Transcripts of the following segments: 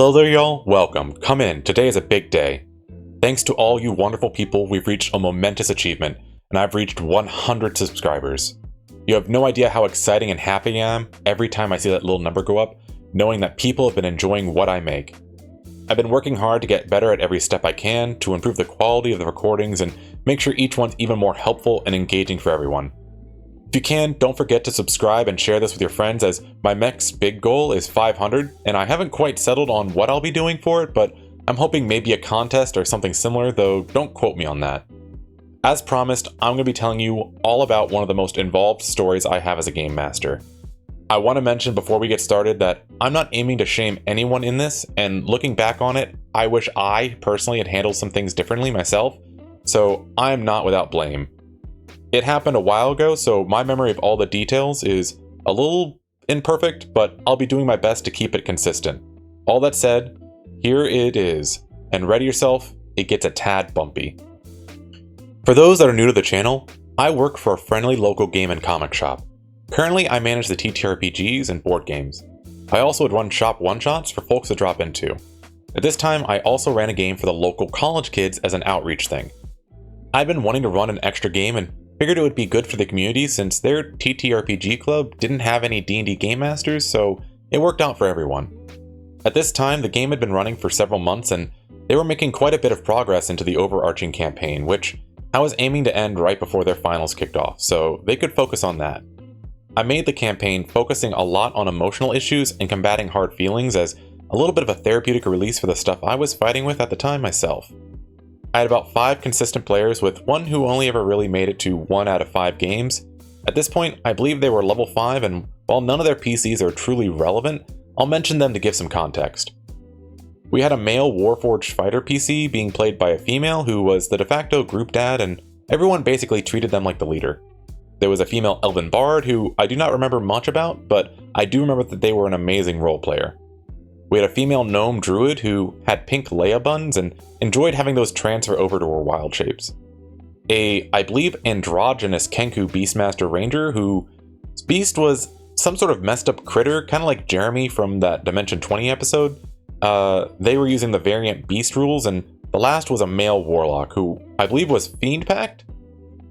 Hello there y'all, welcome, come in, today is a big day. Thanks to all you wonderful people, we've reached a momentous achievement, and I've reached 100 subscribers. You have no idea how exciting and happy I am every time I see that little number go up, knowing that people have been enjoying what I make. I've been working hard to get better at every step I can, to improve the quality of the recordings and make sure each one's even more helpful and engaging for everyone. If you can, don't forget to subscribe and share this with your friends, as my next big goal is 500, and I haven't quite settled on what I'll be doing for it, but I'm hoping maybe a contest or something similar, though don't quote me on that. As promised, I'm going to be telling you all about one of the most involved stories I have as a game master. I want to mention before we get started that I'm not aiming to shame anyone in this, and looking back on it, I wish I personally had handled some things differently myself, so I'm not without blame. It happened a while ago, so my memory of all the details is a little imperfect, but I'll be doing my best to keep it consistent. All that said, here it is, and ready yourself, it gets a tad bumpy. For those that are new to the channel, I work for a friendly local game and comic shop. Currently, I manage the TTRPGs and board games. I also would run shop one-shots for folks to drop into. At this time, I also ran a game for the local college kids as an outreach thing. I've been wanting to run an extra game and figured it would be good for the community since their TTRPG club didn't have any D&D game masters, so it worked out for everyone. At this time, the game had been running for several months and they were making quite a bit of progress into the overarching campaign, which I was aiming to end right before their finals kicked off, so they could focus on that. I made the campaign focusing a lot on emotional issues and combating hard feelings as a little bit of a therapeutic release for the stuff I was fighting with at the time myself. I had about 5 consistent players, with one who only ever really made it to 1 out of 5 games. At this point, I believe they were level 5, and while none of their PCs are truly relevant, I'll mention them to give some context. We had a male Warforged fighter PC being played by a female who was the de facto group dad, and everyone basically treated them like the leader. There was a female Elven Bard who I do not remember much about, but I do remember that they were an amazing role player. We had a female gnome druid who had pink Leia buns and enjoyed having those transfer over to her wild shapes. I believe, androgynous Kenku Beastmaster Ranger whose beast was some sort of messed up critter, kind of like Jeremy from that Dimension 20 episode. They were using the variant beast rules, and the last was a male warlock who I believe was Fiend Pact.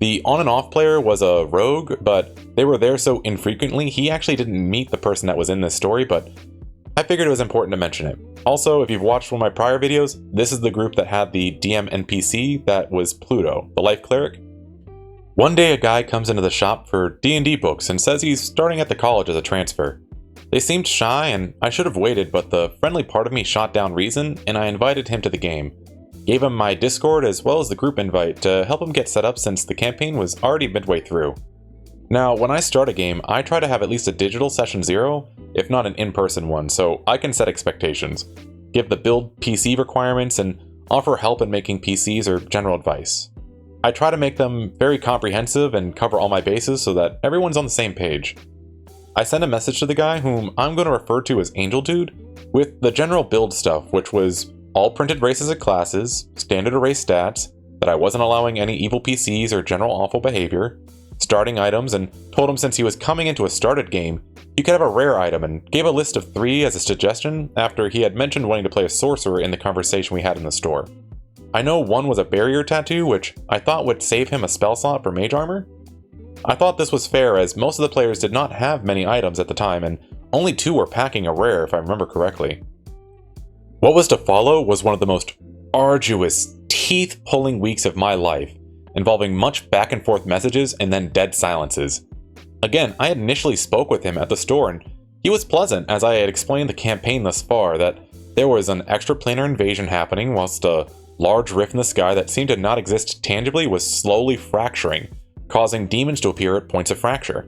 The on and off player was a rogue, but they were there so infrequently he actually didn't meet the person that was in this story, but I figured it was important to mention it. Also, if you've watched one of my prior videos, this is the group that had the DM NPC that was Pluto, the life cleric. One day a guy comes into the shop for D&D books and says he's starting at the college as a transfer. They seemed shy and I should have waited, but the friendly part of me shot down reason and I invited him to the game. Gave him my Discord as well as the group invite to help him get set up since the campaign was already midway through. Now, when I start a game, I try to have at least a digital session 0, if not an in-person one, so I can set expectations, give the build PC requirements, and offer help in making PCs or general advice. I try to make them very comprehensive and cover all my bases so that everyone's on the same page. I sent a message to the guy, whom I'm going to refer to as Angel Dude, with the general build stuff, which was all printed races and classes, standard array stats, that I wasn't allowing any evil PCs or general awful behavior, starting items, and told him since he was coming into a started game, he could have a rare item, and gave a list of 3 as a suggestion after he had mentioned wanting to play a sorcerer in the conversation we had in the store. I know one was a barrier tattoo, which I thought would save him a spell slot for mage armor. I thought this was fair as most of the players did not have many items at the time, and only 2 were packing a rare if I remember correctly. What was to follow was one of the most arduous, teeth-pulling weeks of my life, involving much back and forth messages and then dead silences. Again, I had initially spoke with him at the store and he was pleasant as I had explained the campaign thus far, that there was an extraplanar invasion happening whilst a large rift in the sky that seemed to not exist tangibly was slowly fracturing, causing demons to appear at points of fracture.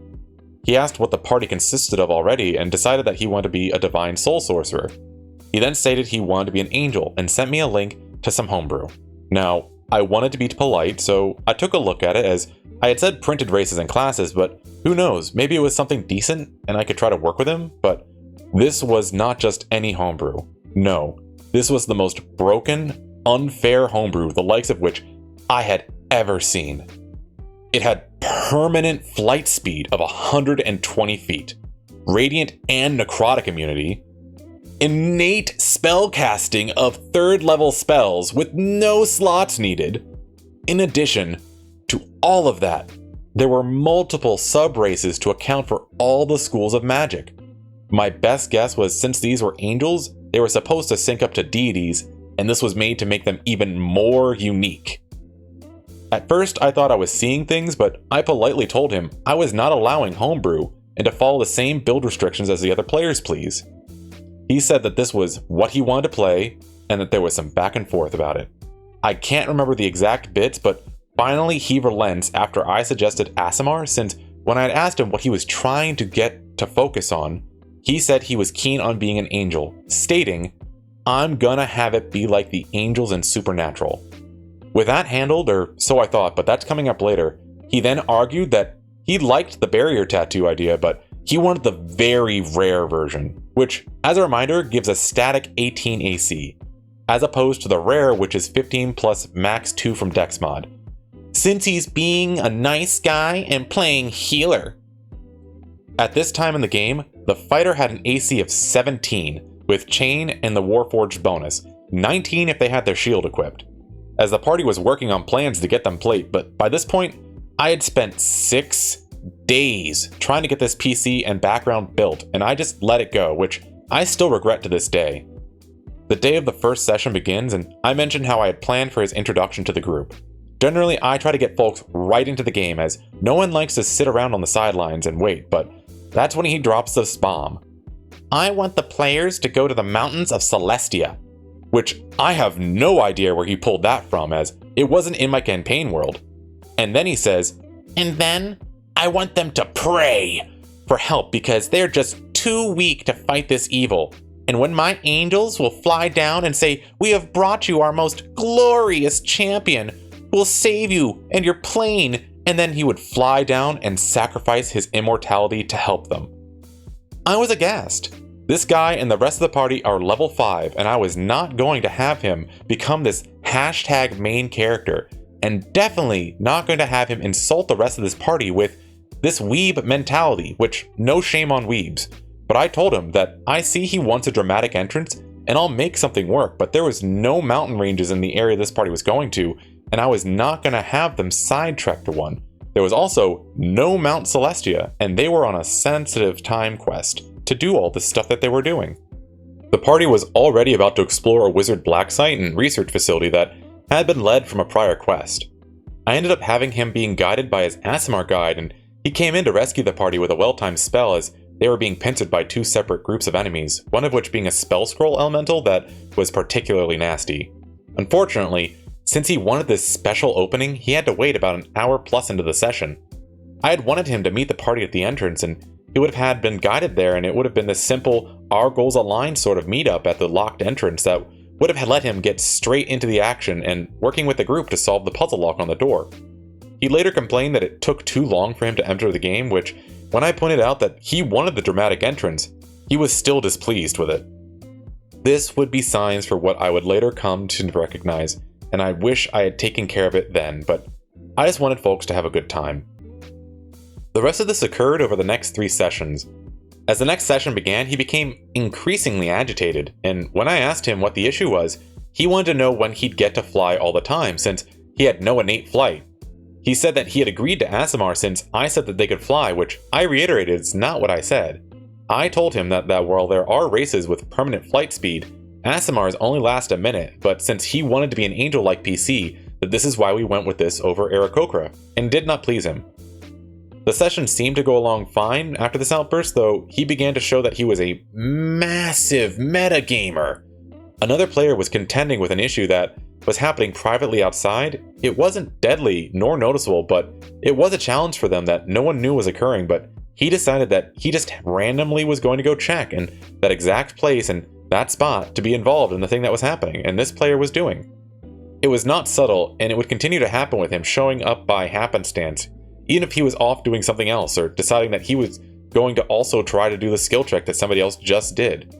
He asked what the party consisted of already and decided that he wanted to be a divine soul sorcerer. He then stated he wanted to be an angel and sent me a link to some homebrew. Now, I wanted to be polite, so I took a look at it as I had said printed races and classes, but who knows, maybe it was something decent and I could try to work with him, but this was not just any homebrew. No, this was the most broken, unfair homebrew, the likes of which I had ever seen. It had permanent flight speed of 120 feet, radiant and necrotic immunity, innate spellcasting of 3rd level spells with no slots needed. In addition to all of that, there were multiple sub-races to account for all the schools of magic. My best guess was since these were angels, they were supposed to sync up to deities, and this was made to make them even more unique. At first, I thought I was seeing things, but I politely told him I was not allowing homebrew and to follow the same build restrictions as the other players, please. He said that this was what he wanted to play, and that there was some back and forth about it. I can't remember the exact bits, but finally he relents after I suggested Aasimar, since when I had asked him what he was trying to get to focus on, he said he was keen on being an angel, stating, "I'm gonna have it be like the angels in Supernatural." With that handled, or so I thought, but that's coming up later, he then argued that he liked the barrier tattoo idea, but he wanted the very rare version, which, as a reminder, gives a static 18 AC, as opposed to the rare, which is 15 plus max 2 from Dex mod, since he's being a nice guy and playing healer. At this time in the game, the fighter had an AC of 17, with chain and the Warforged bonus, 19 if they had their shield equipped, as the party was working on plans to get them plate, but by this point, I had spent 6 days trying to get this PC and background built, and I just let it go, which I still regret to this day. The day of the first session begins, and I mentioned how I had planned for his introduction to the group. Generally, I try to get folks right into the game, as no one likes to sit around on the sidelines and wait, but that's when he drops this bomb. "I want the players to go to the mountains of Celestia," which I have no idea where he pulled that from, as it wasn't in my campaign world. And then he says, "And then I want them to pray for help because they're just too weak to fight this evil. And when my angels will fly down and say, 'We have brought you our most glorious champion, we'll save you and your plane,' and then he would fly down and sacrifice his immortality to help them." I was aghast. This guy and the rest of the party are level 5, and I was not going to have him become this hashtag main character, and definitely not going to have him insult the rest of this party with this weeb mentality, which no shame on weebs. But I told him that I see he wants a dramatic entrance, and I'll make something work, but there was no mountain ranges in the area this party was going to, and I was not going to have them sidetrack to one. There was also no Mount Celestia, and they were on a sensitive time quest to do all the stuff that they were doing. The party was already about to explore a wizard black site and research facility that had been led from a prior quest. I ended up having him being guided by his Aasimar guide, and he came in to rescue the party with a well-timed spell as they were being pincered by 2 separate groups of enemies, one of which being a spell scroll elemental that was particularly nasty. Unfortunately, since he wanted this special opening, he had to wait about an hour plus into the session. I had wanted him to meet the party at the entrance, and he would have had been guided there, and it would have been this simple our goals aligned sort of meetup at the locked entrance that would have let him get straight into the action and working with the group to solve the puzzle lock on the door. He later complained that it took too long for him to enter the game, which, when I pointed out that he wanted the dramatic entrance, he was still displeased with it. This would be signs for what I would later come to recognize, and I wish I had taken care of it then, but I just wanted folks to have a good time. The rest of this occurred over the next 3 sessions. As the next session began, he became increasingly agitated, and when I asked him what the issue was, he wanted to know when he'd get to fly all the time, since he had no innate flight. He said that he had agreed to Aasimar since I said that they could fly, which I reiterated is not what I said. I told him that while there are races with permanent flight speed, Aasimars only last a minute, but since he wanted to be an angel-like PC, that this is why we went with this over Aarakocra, and did not please him. The session seemed to go along fine after this outburst, though he began to show that he was a massive metagamer. Another player was contending with an issue that was happening privately outside. It wasn't deadly nor noticeable, but it was a challenge for them that no one knew was occurring, but he decided that he just randomly was going to go check in that exact place and that spot to be involved in the thing that was happening, and this player was doing. It was not subtle, and it would continue to happen with him showing up by happenstance, even if he was off doing something else or deciding that he was going to also try to do the skill check that somebody else just did.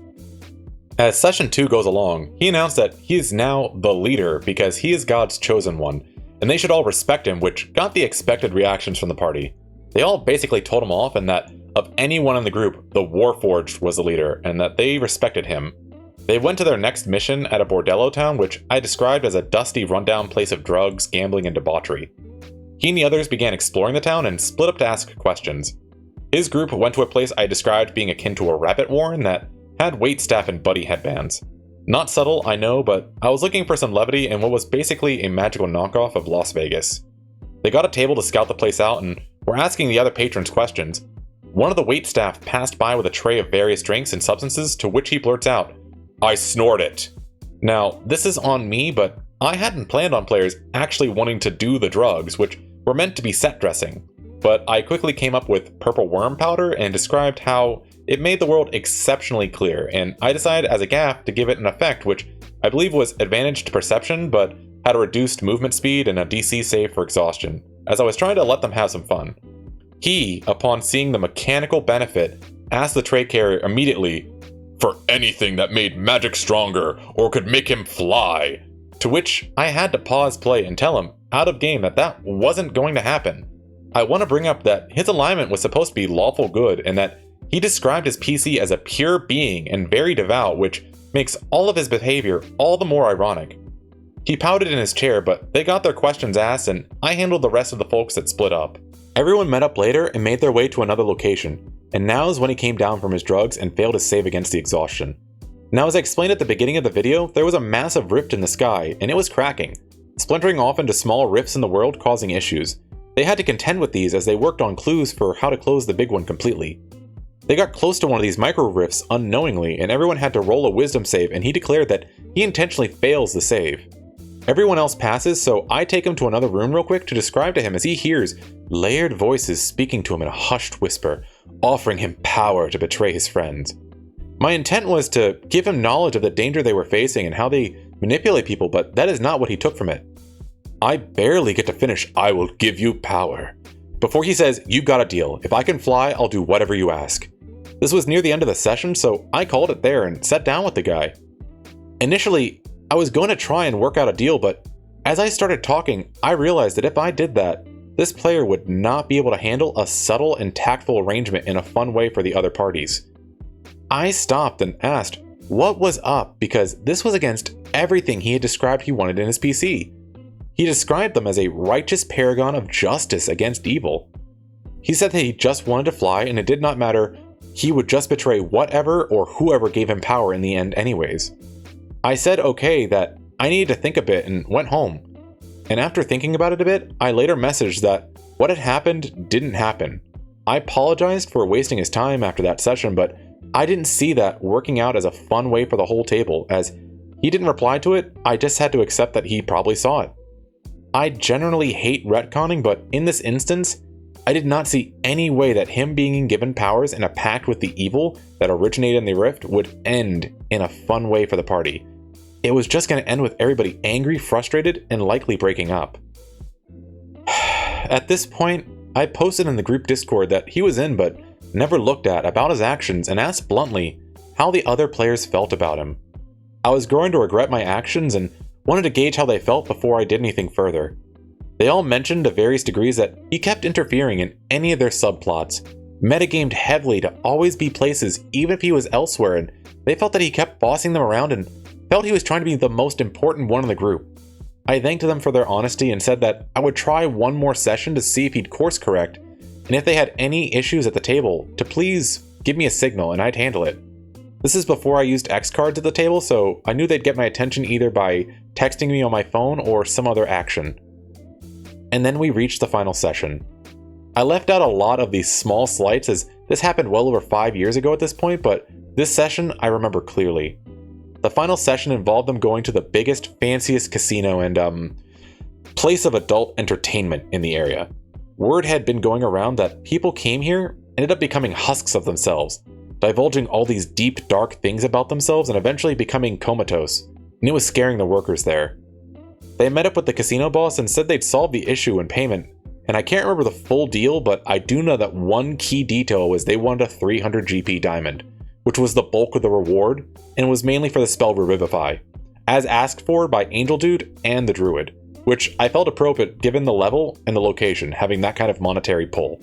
As session 2 goes along, he announced that he is now the leader because he is God's chosen one, and they should all respect him, which got the expected reactions from the party. They all basically told him off, and that of anyone in the group, the Warforged was the leader, and that they respected him. They went to their next mission at a bordello town, which I described as a dusty, rundown place of drugs, gambling, and debauchery. He and the others began exploring the town and split up to ask questions. His group went to a place I described being akin to a rabbit warren that had waitstaff and buddy headbands. Not subtle, I know, but I was looking for some levity in what was basically a magical knockoff of Las Vegas. They got a table to scout the place out and were asking the other patrons questions. One of the waitstaff passed by with a tray of various drinks and substances, to which he blurts out, "I snort it." Now, this is on me, but I hadn't planned on players actually wanting to do the drugs, which were meant to be set dressing. But I quickly came up with purple worm powder and described how it made the world exceptionally clear, and I decided as a gaff to give it an effect which I believe was advantaged perception, but had a reduced movement speed and a DC save for exhaustion, as I was trying to let them have some fun. He, upon seeing the mechanical benefit, asked the tray carrier immediately, "For anything that made magic stronger or could make him fly," to which I had to pause play and tell him, out of game, that wasn't going to happen. I want to bring up that his alignment was supposed to be lawful good, and that he described his PC as a pure being and very devout, which makes all of his behavior all the more ironic. He pouted in his chair, but they got their questions asked, and I handled the rest of the folks that split up. Everyone met up later and made their way to another location, and now's when he came down from his drugs and failed his save against the exhaustion. Now, as I explained at the beginning of the video, there was a massive rift in the sky, and it was cracking, splintering off into smaller rifts in the world, causing issues. They had to contend with these as they worked on clues for how to close the big one completely. They got close to one of these micro rifts unknowingly, and everyone had to roll a wisdom save, and he declared that he intentionally fails the save. Everyone else passes, so I take him to another room real quick to describe to him as he hears layered voices speaking to him in a hushed whisper, offering him power to betray his friends. My intent was to give him knowledge of the danger they were facing and how they manipulate people, but that is not what he took from it. I barely get to finish, "I will give you power," before he says, "You got a deal. If I can fly, I'll do whatever you ask." This was near the end of the session, so I called it there and sat down with the guy. Initially, I was going to try and work out a deal, but as I started talking, I realized that if I did that, this player would not be able to handle a subtle and tactful arrangement in a fun way for the other parties. I stopped and asked what was up, because this was against everything he had described he wanted in his PC. He described them as a righteous paragon of justice against evil. He said that he just wanted to fly and it did not matter, he would just betray whatever or whoever gave him power in the end anyways. I said okay, that I needed to think a bit and went home. And after thinking about it a bit, I later messaged that what had happened didn't happen. I apologized for wasting his time after that session, but I didn't see that working out as a fun way for the whole table. As he didn't reply to it, I just had to accept that he probably saw it. I generally hate retconning, but in this instance, I did not see any way that him being given powers in a pact with the evil that originated in the rift would end in a fun way for the party. It was just going to end with everybody angry, frustrated, and likely breaking up. At this point, I posted in the group Discord that he was in but never looked at about his actions and asked bluntly how the other players felt about him. I was growing to regret my actions and wanted to gauge how they felt before I did anything further. They all mentioned to various degrees that he kept interfering in any of their subplots, metagamed heavily to always be places even if he was elsewhere, and they felt that he kept bossing them around and felt he was trying to be the most important one in the group. I thanked them for their honesty and said that I would try one more session to see if he'd course correct, and if they had any issues at the table, to please give me a signal and I'd handle it. This is before I used X cards at the table, so I knew they'd get my attention either by texting me on my phone or some other action. And then we reached the final session. I left out a lot of these small slights as this happened well over 5 years ago at this point, but this session I remember clearly. The final session involved them going to the biggest, fanciest casino and place of adult entertainment in the area. Word had been going around that people came here ended up becoming husks of themselves, divulging all these deep, dark things about themselves and eventually becoming comatose, and it was scaring the workers there. They met up with the casino boss and said they'd solve the issue in payment, and I can't remember the full deal, but I do know that one key detail was they wanted a 300 GP diamond, which was the bulk of the reward, and was mainly for the spell Revivify, as asked for by Angel Dude and the Druid, which I felt appropriate given the level and the location having that kind of monetary pull.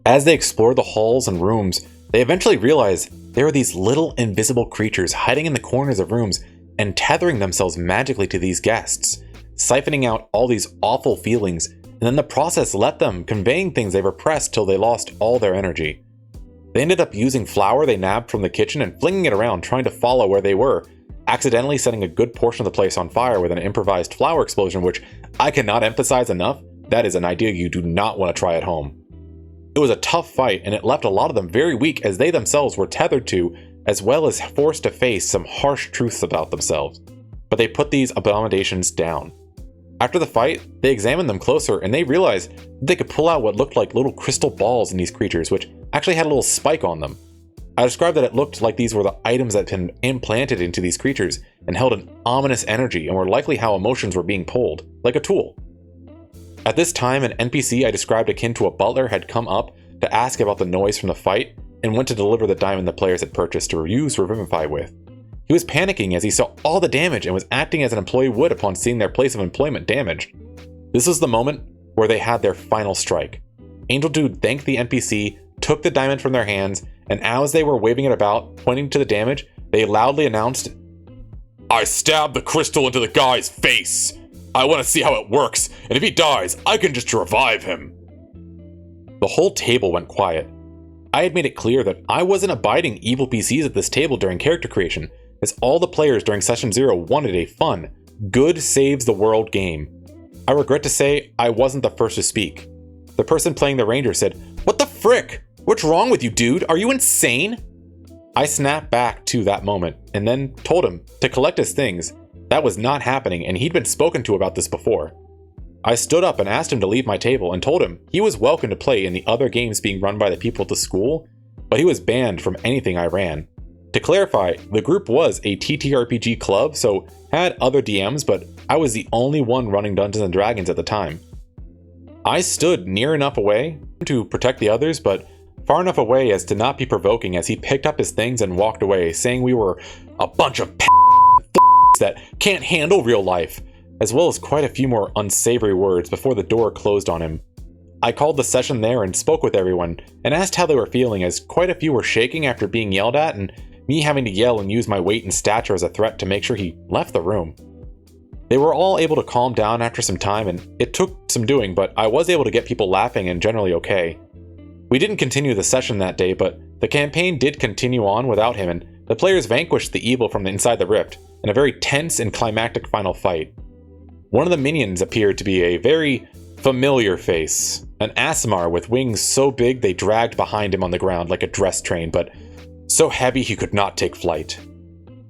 As they explored the halls and rooms, they eventually realized There are these little invisible creatures hiding in the corners of rooms and tethering themselves magically to these guests, siphoning out all these awful feelings, and then the process let them, conveying things they repressed till they lost all their energy. They ended up using flour they nabbed from the kitchen and flinging it around, trying to follow where they were, accidentally setting a good portion of the place on fire with an improvised flour explosion, which I cannot emphasize enough, that is an idea you do not want to try at home. It was a tough fight, and it left a lot of them very weak as they themselves were tethered to, as well as forced to face some harsh truths about themselves. But they put these abominations down. After the fight, they examined them closer and they realized that they could pull out what looked like little crystal balls in these creatures, which actually had a little spike on them. I described that it looked like these were the items that had been implanted into these creatures and held an ominous energy and were likely how emotions were being pulled, like a tool. At this time, an NPC I described akin to a butler had come up to ask about the noise from the fight and went to deliver the diamond the players had purchased to use Revivify with. He was panicking as he saw all the damage and was acting as an employee would upon seeing their place of employment damaged. This was the moment where they had their final strike. Angel Dude thanked the NPC, took the diamond from their hands, and as they were waving it about, pointing to the damage, they loudly announced, "I stabbed the crystal into the guy's face! I want to see how it works, and if he dies, I can just revive him." The whole table went quiet. I had made it clear that I wasn't abiding evil PCs at this table during character creation, as all the players during Session 0 wanted a fun, good saves the world game. I regret to say I wasn't the first to speak. The person playing the ranger said, "What the frick? What's wrong with you, dude? Are you insane?" I snapped back to that moment, and then told him to collect his things. That was not happening, and he'd been spoken to about this before. I stood up and asked him to leave my table and told him he was welcome to play in the other games being run by the people at the school, but he was banned from anything I ran. To clarify, the group was a TTRPG club, so had other DMs, but I was the only one running Dungeons & Dragons at the time. I stood near enough away to protect the others, but far enough away as to not be provoking as he picked up his things and walked away, saying we were a bunch of that can't handle real life, as well as quite a few more unsavory words before the door closed on him. I called the session there and spoke with everyone and asked how they were feeling, as quite a few were shaking after being yelled at and me having to yell and use my weight and stature as a threat to make sure he left the room. They were all able to calm down after some time, and it took some doing, but I was able to get people laughing and generally okay. We didn't continue the session that day, but the campaign did continue on without him, and the players vanquished the evil from inside the rift in a very tense and climactic final fight. One of the minions appeared to be a very familiar face, an Aasimar with wings so big they dragged behind him on the ground like a dress train, but so heavy he could not take flight.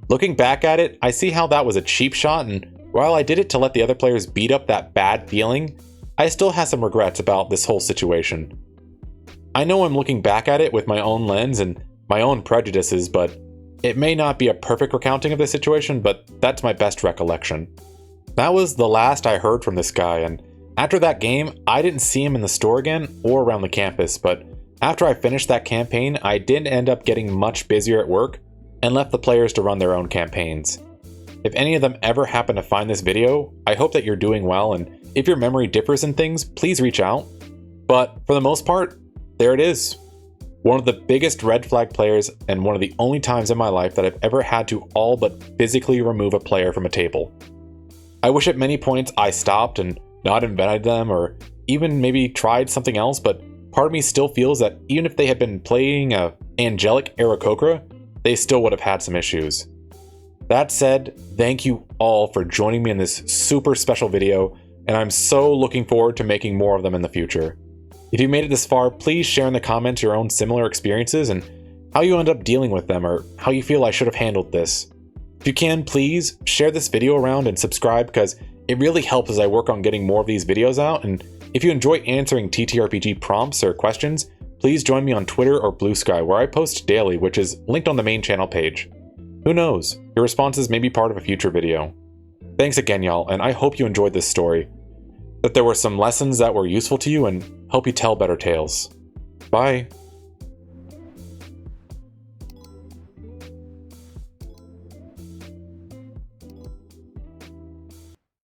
Looking back at it, I see how that was a cheap shot, and while I did it to let the other players beat up that bad feeling, I still have some regrets about this whole situation. I know I'm looking back at it with my own lens and my own prejudices, but it may not be a perfect recounting of the situation, but that's my best recollection. That was the last I heard from this guy, and after that game, I didn't see him in the store again or around the campus, but after I finished that campaign, I did end up getting much busier at work and left the players to run their own campaigns. If any of them ever happen to find this video, I hope that you're doing well, and if your memory differs in things, please reach out. But for the most part, there it is. One of the biggest red flag players and one of the only times in my life that I've ever had to all but physically remove a player from a table. I wish at many points I stopped and not invited them or even maybe tried something else, but part of me still feels that even if they had been playing a angelic Aarakocra, they still would have had some issues. That said, thank you all for joining me in this super special video, and I'm so looking forward to making more of them in the future. If you made it this far, please share in the comments your own similar experiences and how you end up dealing with them or how you feel I should have handled this. If you can, please share this video around and subscribe because it really helps as I work on getting more of these videos out, and if you enjoy answering TTRPG prompts or questions, please join me on Twitter or Blue Sky where I post daily, which is linked on the main channel page. Who knows, your responses may be part of a future video. Thanks again y'all, and I hope you enjoyed this story, that there were some lessons that were useful to you and help you tell better tales. Bye!